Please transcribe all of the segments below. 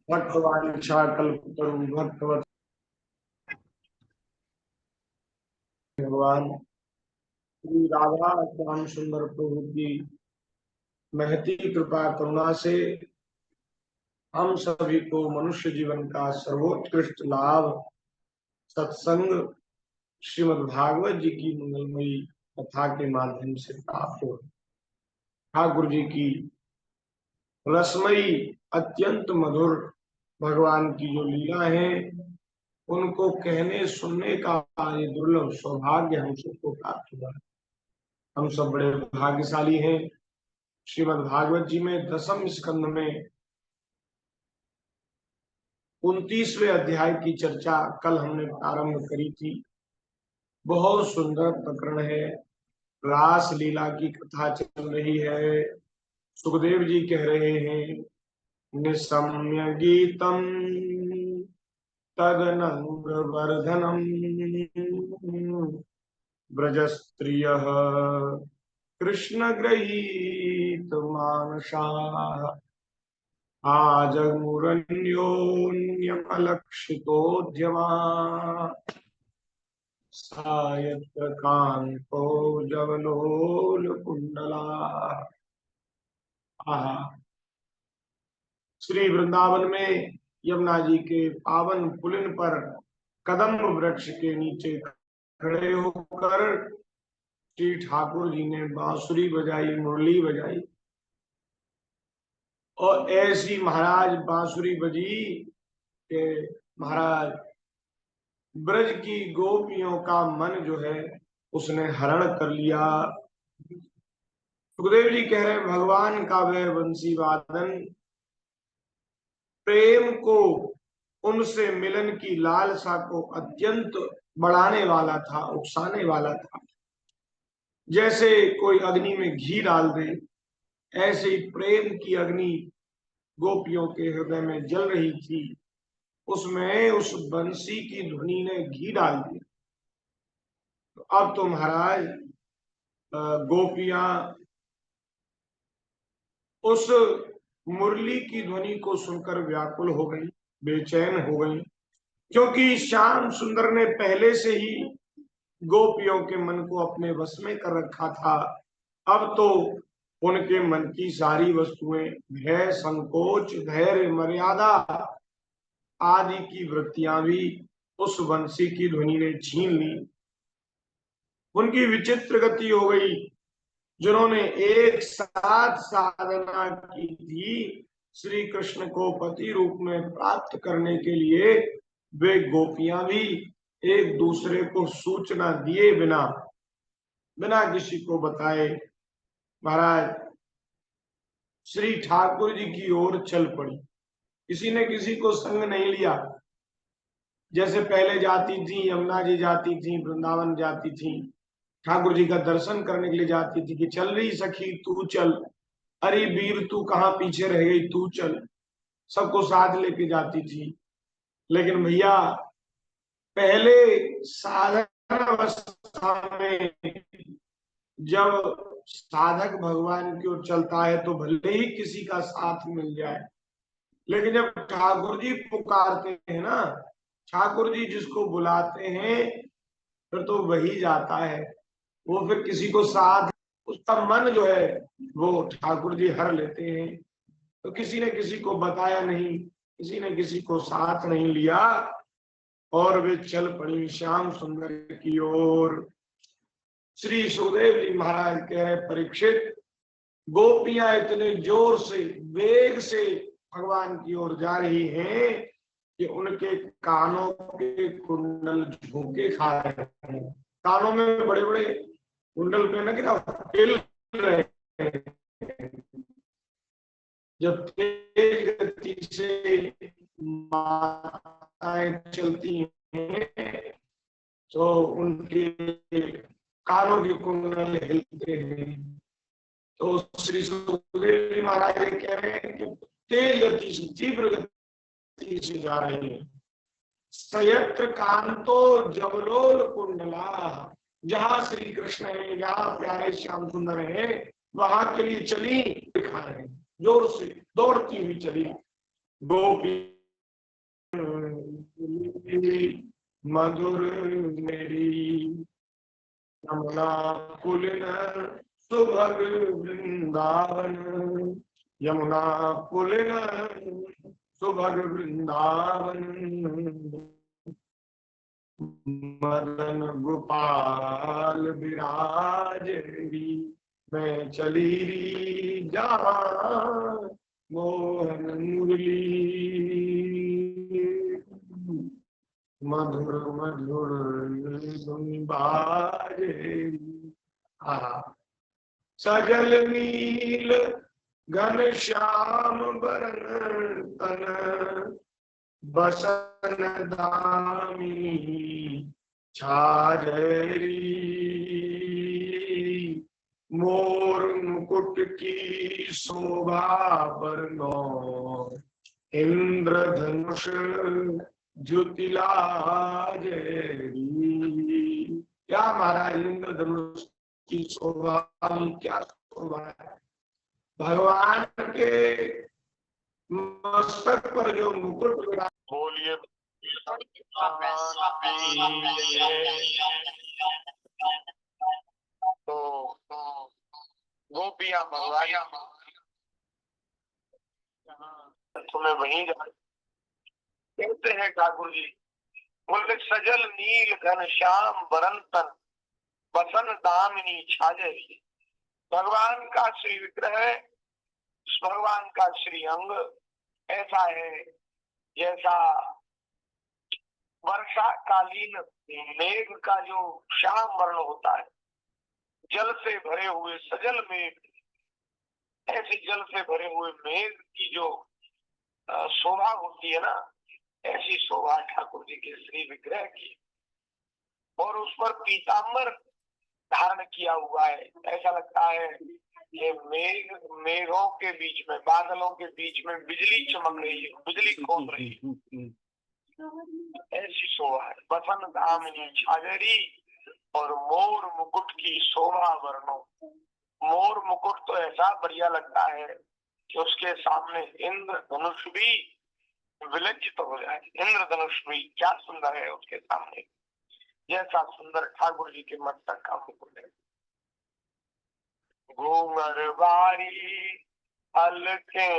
भक्तवांछा कल्पतरु भक्तवत्सल भगवान श्री राधा श्याम सुंदर प्रभु की महती कृपा करुणा से हम सभी को मनुष्य जीवन का सर्वोत्कृष्ट लाभ सत्संग श्रीमद् भागवत जी की मंगलमयी कथा के माध्यम से प्राप्त हो। ठाकुर जी की रसमयी अत्यंत मधुर भगवान की जो लीला है उनको कहने सुनने का ये दुर्लभ सौभाग्य हम सबको प्राप्त हुआ। हम सब बड़े भाग्यशाली हैं। श्रीमद् भागवत जी में दसम स्कंद में 29वें अध्याय की चर्चा कल हमने प्रारंभ करी थी। बहुत सुंदर प्रकरण है। रास लीला की कथा चल रही है। सुखदेव जी कह रहे हैं निसम्य गीतम तदनंग वर्धनम ब्रजस्त्रियः कृष्ण गृहीत मानसाः आजमुरन्योन्यमलक्षितोद्यमा सायत्र कान्तो जवलोलकुण्डला। श्री वृंदावन में यमुना जी के पावन पुलिन पर कदम्ब वृक्ष के नीचे खड़े होकर श्री ठाकुर जी ने बांसुरी बजाई, मुरली बजाई और ऐसी महाराज बांसुरी बजी के महाराज ब्रज की गोपियों का मन जो है उसने हरण कर लिया। सुखदेव जी कह रहे भगवान का वह बंसी वादन प्रेम को, उनसे मिलन की लालसा को अत्यंत बढ़ाने वाला था, उकसाने वाला था। जैसे कोई अग्नि में घी डाल दे, ऐसे ही प्रेम की अग्नि गोपियों के हृदय में जल रही थी। उसमें उस बंसी की ध्वनि ने घी डाल दिया। तो अब तो महाराज गोपियां उस मुरली की ध्वनि को सुनकर व्याकुल हो गई, बेचैन हो गई, क्योंकि श्याम सुंदर ने पहले से ही गोपियों के मन को अपने वश में कर रखा था। अब तो उनके मन की सारी वस्तुएं भय, संकोच, धैर्य, मर्यादा आदि की वृत्तियां भी उस बंसी की ध्वनि ने छीन ली। उनकी विचित्र गति हो गई। जिन्होंने एक साथ साधना की थी श्री कृष्ण को पति रूप में प्राप्त करने के लिए, वे गोपियां भी एक दूसरे को सूचना दिए बिना किसी को बताए महाराज श्री ठाकुर जी की ओर चल पड़ी। किसी ने किसी को संग नहीं लिया। जैसे पहले जाती थी, यमुना जी जाती थी, वृंदावन जाती थी, ठाकुर जी का दर्शन करने के लिए जाती थी कि चल रही सखी तू चल, अरे वीर तू कहाँ पीछे रह गई, तू चल, सबको साथ लेके जाती थी। लेकिन भैया पहले साधन अवस्था में जब साधक भगवान की ओर चलता है तो भले ही किसी का साथ मिल जाए, लेकिन जब ठाकुर जी पुकारते हैं ना, ठाकुर जी जिसको बुलाते हैं फिर तो वही जाता है। वो फिर किसी को साथ, उसका मन जो है वो ठाकुर जी हर लेते हैं। तो किसी ने किसी को बताया नहीं, किसी ने किसी को साथ नहीं लिया और वे चल पड़ी श्याम सुंदर की ओर। श्री सुखदेव जी महाराज कह रहे परीक्षित, गोपियां इतने जोर से, वेग से भगवान की ओर जा रही हैं कि उनके कानों के कुंडल झोंके खा रहे हैं। कानों में बड़े बड़े कुंडल पे ना कि हिल रहे हैं। जब तेज गति से माताएं चलती हैं तो उनके कानों के कुंडल हिलते हैं। तो श्री सुखदेव जी महाराज कह रहे हैं कि तेज गति से, तीव्र गति से जा रहे हैं। सयत्र कांतो जवलोल कुंडला, जहां श्री कृष्ण है, जहां प्यारे श्याम सुंदर है, वहां के लिए चली, दिखा रहे हैं, जोर से दौड़ती हुई चली। गोपी मधुर मेरी, यमुना पुलिन सुभग वृंदावन, यमुना पुलिन सुभग वृंदावन, मदन गोपाल विराज री, मैं चली री जहाँ मोहन मुरली, मधुर मधुर धुन बाजे। सजल नील घन श्याम बरन तन, बसन दामी छाजरी, मोर मुकुट की शोभा बरनो, इंद्रधनुष ज्योतिलाजेरी। क्या महाराज, इंद्रधनुष की शोभा, क्या शोभा है। भगवान के मस्तक पर जो मुकुट लगा, बोलिए तो गोपियां भगवान तुम्हें वहीं जा कहते हैं ठाकुर जी। बोले सजल नील घन श्याम बरंतन, बसन दामिनी छाजरी। भगवान का श्री विग्रह, भगवान का श्री अंग ऐसा है जैसा वर्षा कालीन मेघ का जो श्याम वर्ण होता है, जल से भरे हुए सजल मेघ, ऐसे जल से भरे हुए मेघ की जो शोभा होती है ना, ऐसी शोभा ठाकुर जी के श्री विग्रह की। और उस पर पीताम्बर धारण किया हुआ है, ऐसा लगता है कि मेघों के बीच में, बादलों के बीच में बिजली चमक रही है, बिजली खोल रही है, ऐसी शोभा है। बसन दामिनी छाजरी, और मोर मुकुट की शोभा वर्णो। मोर मुकुट तो ऐसा बढ़िया लगता है कि उसके सामने इंद्र धनुष भी विलज्जित हो जाए। इंद्र धनुष भी क्या सुंदर है उसके सामने, जैसा सुंदर ठाकुर जी के मस्तक का मुकुट है। घूंघर बारी हल्के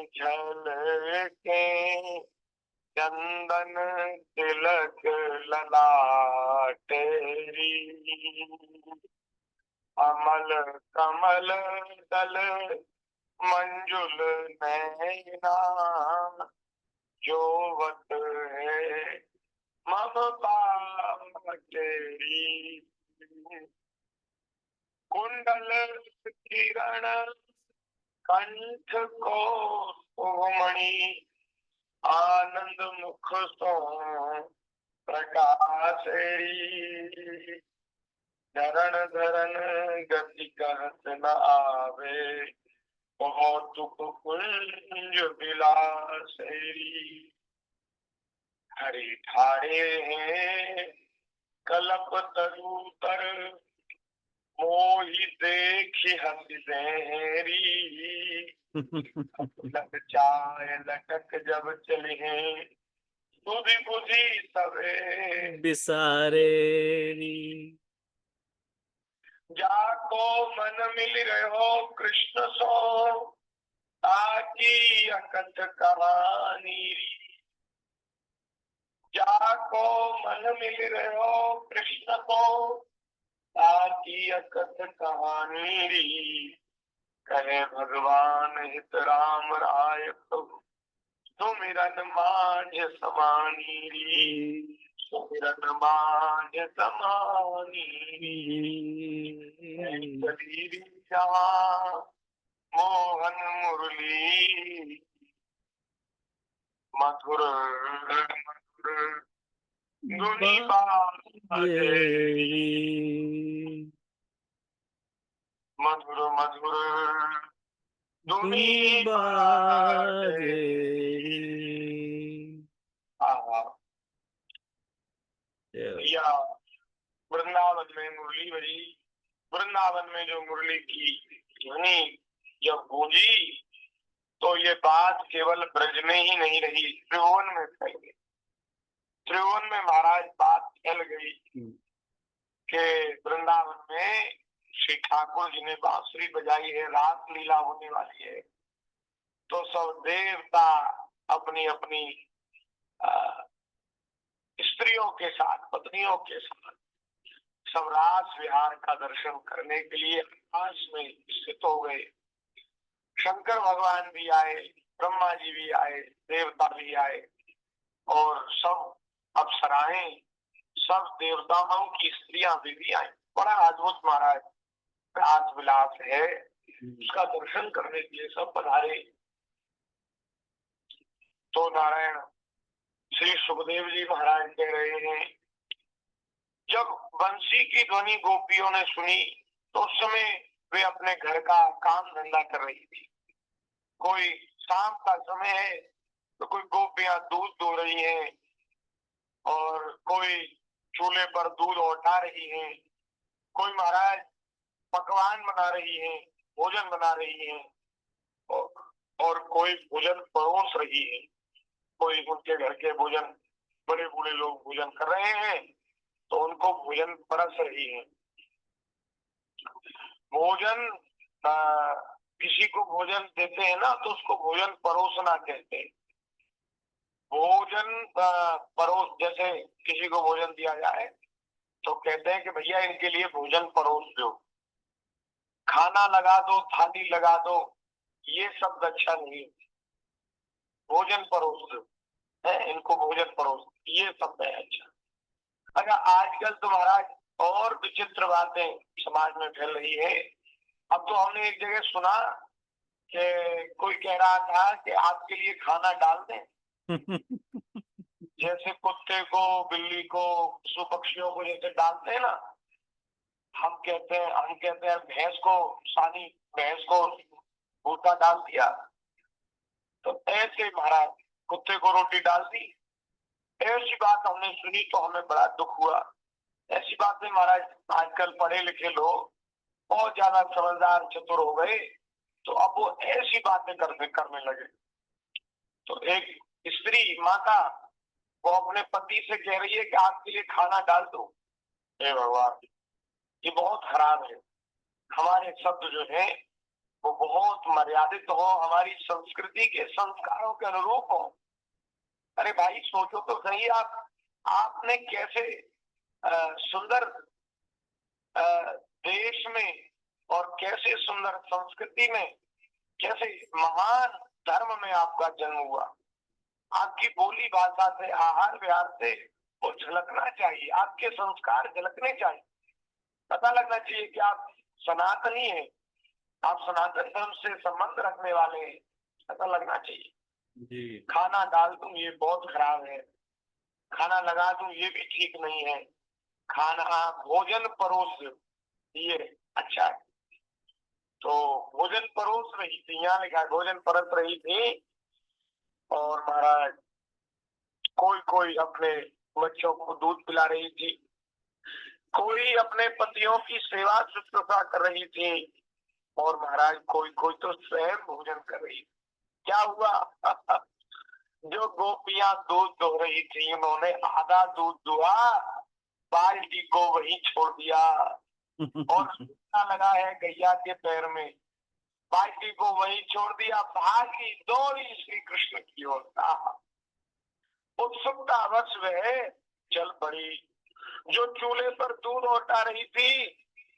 झलके, चंदन तिलक ललाटेरी, अमल कमल दल मंजुल नैना, जोवत है ममता तेरी। कुंडल किरण कंठ को सुमणि, आनंद मुख सो प्रकाशेरी। धरण धरण गति कहत न आवे, बहुत कुंज बिलासेरी। हरि ठाड़े हैं कलप तरूतर, मोहि देखी हंसी देहरी। लग जाए लटक जब चले हैं, बुद्धि बुद्धि सबे बिसारेरी। जाको मन मिल रहो कृष्ण सो, ताकि अकथ कहानी। जाको मन मिल रहो कृष्ण को, ताकि अकथ कहानी। कहे भगवान हित राम राय प्रभु, सुमिरन मांझ समानी। सुमिरन मांझ समानी। मोहन मुरली, मधुर मधुर धुनी बाजेरी। मधुर मधुर धुनी बाजेरी। या वृंदावन में मुरली बजी, वृंदावन में जो मुरली की ध्वनि जब गूंजी तो ये बात केवल ब्रज में ही नहीं रही, त्रिभुवन में फैल गई। त्रिभुवन में महाराज बात फैल गई कि वृंदावन में श्री ठाकुर जी ने बांसुरी बजाई है, रास लीला होने वाली है। तो सब देवता अपनी अपनी स्त्रियों के साथ, पत्नियों के साथ सब रास विहार का दर्शन करने के लिए आकाश में स्थित हो गए। शंकर भगवान भी आए, ब्रह्मा जी भी आए, देवता भी आए और सब अप्सराएं, सब देवताओं की स्त्रियां भी आई। बड़ा अद्भुत महाराज रास विलास है, उसका दर्शन करने के लिए सब पधारे। तो नारायण श्री सुखदेव जी महाराज कह रहे हैं, जब बंसी की ध्वनि गोपियों ने सुनी तो उस समय वे अपने घर का काम धंधा कर रही थी। कोई शाम का समय है तो कोई गोपियां दूध दो रही हैं और कोई चूल्हे पर दूध औटा रही हैं, कोई महाराज पकवान बना रही हैं, भोजन बना रही हैं और कोई भोजन परोस रही है। कोई उनके घर के भोजन, बड़े बूढ़े लोग भोजन कर रहे हैं तो उनको भोजन परस रही है। भोजन किसी को भोजन देते हैं ना तो उसको भोजन परोसना कहते हैं। भोजन परोस, जैसे किसी को भोजन दिया जाए तो कहते हैं कि भैया इनके लिए भोजन परोस दो, खाना लगा दो, थाली लगा दो, ये शब्द अच्छा नहीं। भोजन परोस दो है, इनको भोजन परोस, ये शब्द है अच्छा। अगर आजकल तो महाराज और विचित्र बातें समाज में फैल रही है। अब तो हमने एक जगह सुना कि कोई कह रहा था कि आपके लिए खाना डाल दें जैसे कुत्ते को, बिल्ली को, पशु पक्षियों को जैसे डालते हैं ना, हम कहते हैं भैंस को, सानी भैंस को भूसा डाल दिया, तो ऐसे महाराज कुत्ते को रोटी डाल दी। ऐसी बात हमने सुनी तो हमें बड़ा दुख हुआ। ऐसी बातें महाराज आजकल पढ़े लिखे लोग बहुत ज्यादा समझदार चतुर हो गए, तो अब वो ऐसी बातें करने लगे। तो एक स्त्री माता वो अपने पति से कह रही है कि आपके लिए खाना डाल दो। हे भगवान, ये बहुत खराब है। हमारे शब्द जो है वो बहुत मर्यादित हो, हमारी संस्कृति के संस्कारों के अनुरूप हो। अरे भाई सोचो तो सही, आपने कैसे सुंदर देश में और कैसे सुंदर संस्कृति में, कैसे महान धर्म में आपका जन्म हुआ। आपकी बोली भाषा से, आहार विहार से वो झलकना चाहिए, आपके संस्कार झलकने चाहिए, पता लगना चाहिए कि आप सनातनी हैं, आप सनातन धर्म से संबंध रखने वाले हैं, पता लगना चाहिए जी। खाना डाल दूं ये बहुत खराब है, खाना लगा दूं ये भी ठीक नहीं है, खाना भोजन परोस ये अच्छा है। तो भोजन परोस रही थी, यहाँ लिखा है भोजन परस रही थी। और महाराज कोई अपने बच्चों को दूध पिला रही थी, कोई अपने पतियों की सेवा शुश्रूषा कर रही थी और महाराज कोई तो स्वयं भोजन कर रही थी। क्या हुआ जो गोपियां दूध दो रही थी उन्होंने आधा दूध दुआ, बाल्टी को वहीं छोड़ दिया और लगा है गैया के पैर में, बाल्टी को वहीं छोड़ दिया, भागी दौड़ी श्री कृष्ण की ओर। उत्सुकता वश वह चल पड़ी। जो चूल्हे पर दूध औटा रही थी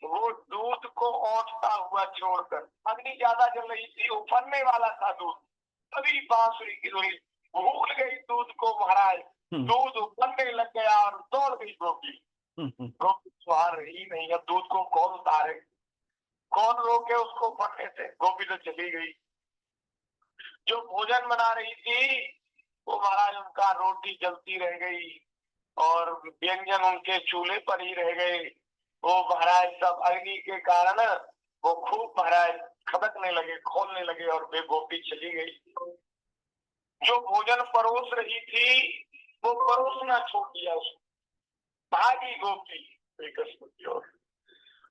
वो दूध को औटता हुआ छोड़कर, अग्नि ज्यादा जल रही थी, उफरने वाला था दूध, तभी बांसुरी की धुनी भूल गई दूध को महाराज, दूध उफरने लग गया और दौड़ गई गोपी। गोपी सुहार रही नहीं, अब दूध को कौन उतारे, कौन रोके उसको उफरने से, गोपी तो चली गई। जो भोजन बना रही थी वो महाराज उनका रोटी जलती रह गई और व्यंजन उनके चूल्हे पर ही रह गए। वो महाराज सब अग्नि के कारण वो खूब महाराज खदकने लगे, खोलने लगे और वे गोपी चली गई। जो भोजन परोस रही थी वो परोसना छोड़ दिया उसको, भागी गोपी कृष्ण की ओर।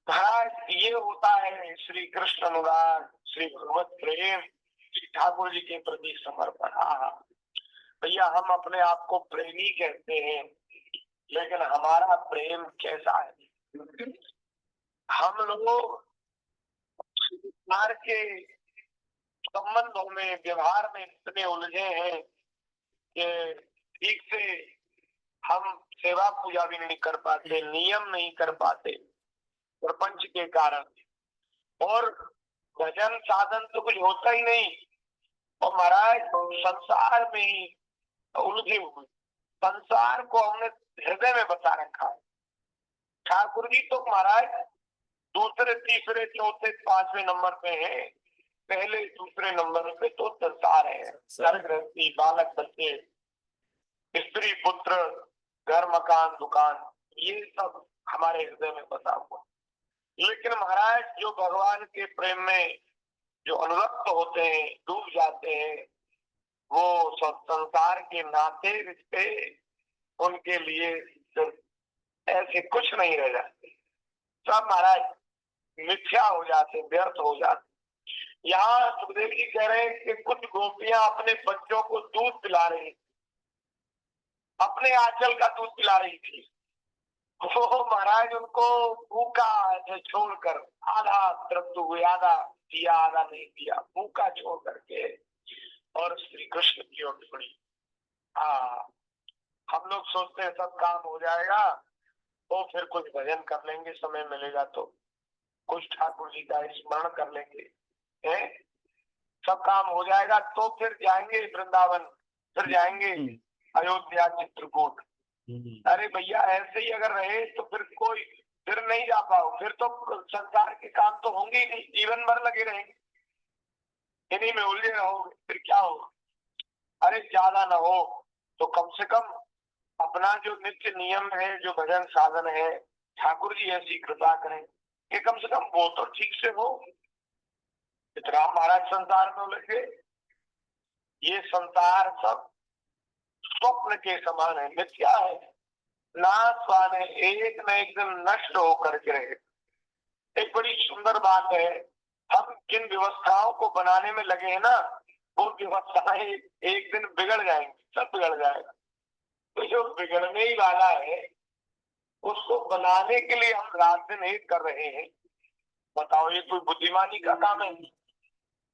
महाराज ये होता है श्री कृष्ण अनुराग, श्री भगवत प्रेम, श्री ठाकुर जी के प्रति समर्पण। भैया हम अपने आप को प्रेमी कहते हैं, लेकिन हमारा प्रेम कैसा है? हम लोग संसार के संबंधों में, व्यवहार में इतने उलझे हैं कि ठीक से हम सेवा पूजा भी नहीं कर पाते, नियम नहीं कर पाते प्रपंच के कारण, और भजन साधन तो कुछ होता ही नहीं। और महाराज संसार में ही उलझे हुए, संसार को हमने हृदय में बसा रखा है। ठाकुर जी तो महाराज दूसरे, तीसरे, चौथे, पांचवें नंबर पे है, पहले दूसरे नंबर पे तो संसार है। घर गृहस्थी, बालक बच्चे, स्त्री पुत्र, घर मकान दुकान, ये सब हमारे हृदय में बसा हुआ। लेकिन महाराज जो भगवान के प्रेम में जो अनुरक्त होते हैं, डूब जाते हैं, वो संसार के नाते रिश्ते उनके लिए ऐसे कुछ नहीं रह जाते, सब महाराज मिथ्या हो जाते, व्यर्थ हो जाते। यहाँ सुखदेव जी कह रहे हैं कि कुछ गोपियां अपने बच्चों को दूध पिला रही, अपने आंचल का दूध पिला रही थी, वो महाराज उनको भूखा छोड़कर, आधा तृप्त हुए, आधा पिया आधा नहीं पिया, भूखा छोड़ करके और श्री कृष्ण की ओर मुड़ी। हम लोग सोचते हैं सब काम हो जाएगा तो फिर कुछ भजन कर लेंगे, समय मिलेगा तो कुछ ठाकुर जी का स्मरण कर लेंगे, है सब काम हो जाएगा तो फिर जाएंगे वृंदावन, फिर जाएंगे अयोध्या, चित्रकूट। अरे भैया ऐसे ही अगर रहे तो फिर कोई फिर नहीं जा पाओ, फिर तो संसार के काम तो होंगे ही नहीं, जीवन भर लगे रहेंगे, इन्हीं में उलझे रहोगे, फिर क्या होगा? अरे ज्यादा ना हो तो कम से कम अपना जो नित्य नियम है, जो भजन साधन है, ठाकुर जी ऐसी कृपा करें कि कम से कम वो तो ठीक से हो। इतना महाराज संसार में उलझे, ये संसार सब स्वप्न के समान है, मिथ्या है, नाश वाले, एक न एक दिन नष्ट होकर के रहे। एक बड़ी सुंदर बात है, हम जिन व्यवस्थाओं को बनाने में लगे हैं ना, वो व्यवस्थाएं एक दिन बिगड़ जाएंगी, सब बिगड़ जाएगा। तो जो बिगड़ने ही वाला है उसको बनाने के लिए हम रात दिन एक कर रहे हैं, बताओ ये कोई बुद्धिमानी का काम है?